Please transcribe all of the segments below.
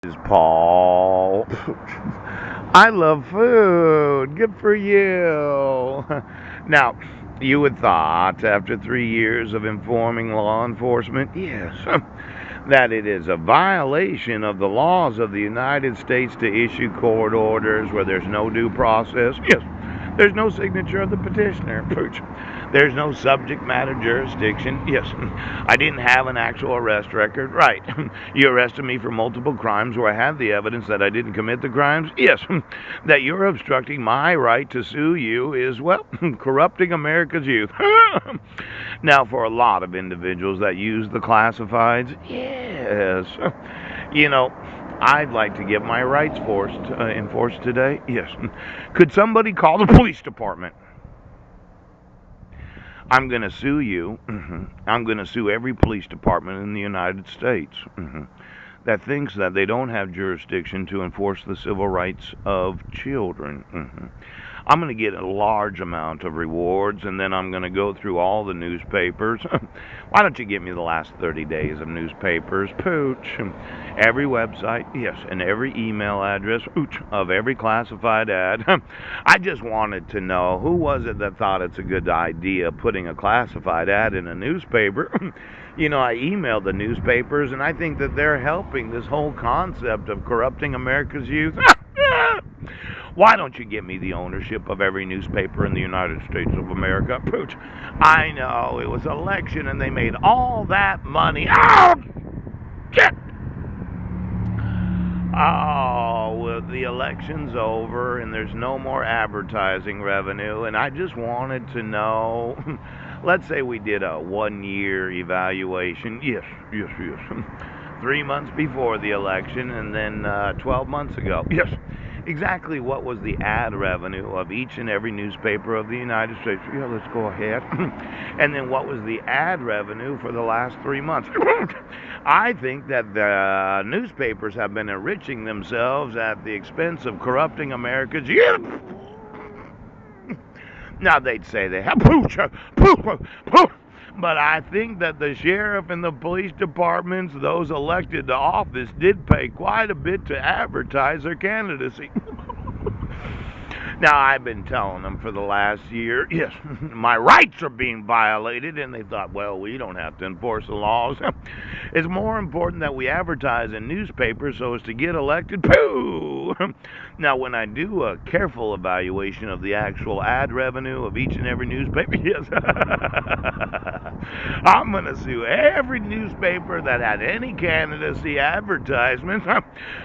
Is Paul. I love food. Good for you. Now, you would thought after 3 years of informing law enforcement, yes, that it is a violation of the laws of the United States to issue court orders where there's no due process. Yes, there's no signature of the petitioner. Pooch. There's no subject matter jurisdiction. Yes, I didn't have an actual arrest record. Right. You arrested me for multiple crimes where I have the evidence that I didn't commit the crimes. Yes. That you're obstructing my right to sue you is, well, corrupting America's youth. Now, for a lot of individuals that use the classifieds, yes. You know, I'd like to get my rights enforced today. Yes. Could somebody call the police department? I'm going to sue you. I'm going to sue every police department in the United States that thinks that they don't have jurisdiction to enforce the civil rights of children. I'm going to get a large amount of rewards, and then I'm going to go through all the newspapers. Why don't you give me the last 30 days of newspapers? Pooch. Every website, yes, and every email address, pooch, of every classified ad. I just wanted to know who was it that thought it's a good idea putting a classified ad in a newspaper. I emailed the newspapers, and I think that they're helping this whole concept of corrupting America's youth. Why don't you give me the ownership of every newspaper in the United States of America? Pooch. I know, it was election and they made all that money. Oh, shit! Oh, well, the election's over and there's no more advertising revenue, and I just wanted to know. Let's say we did a 1 year evaluation. Yes, yes, yes. 3 months before the election and then 12 months ago. Yes. Exactly what was the ad revenue of each and every newspaper of the United States? Yeah, let's go ahead. And then what was the ad revenue for the last 3 months? I think that the newspapers have been enriching themselves at the expense of corrupting America's youth. Now they'd say they have pooch, pooch, pooch. But I think that the sheriff and the police departments, those elected to office, did pay quite a bit to advertise their candidacy. Now, I've been telling them for the last year, yes, my rights are being violated, and they thought, well, we don't have to enforce the laws. It's more important that we advertise in newspapers so as to get elected. Pooh! Now, when I do a careful evaluation of the actual ad revenue of each and every newspaper, yes, I'm going to sue every newspaper that had any candidacy advertisements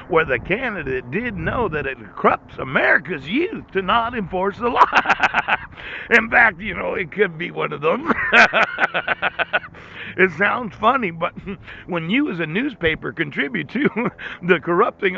where the candidate did know that it corrupts America's youth to not enforce the law. In fact, it could be one of those. It sounds funny, but when you as a newspaper contribute to the corrupting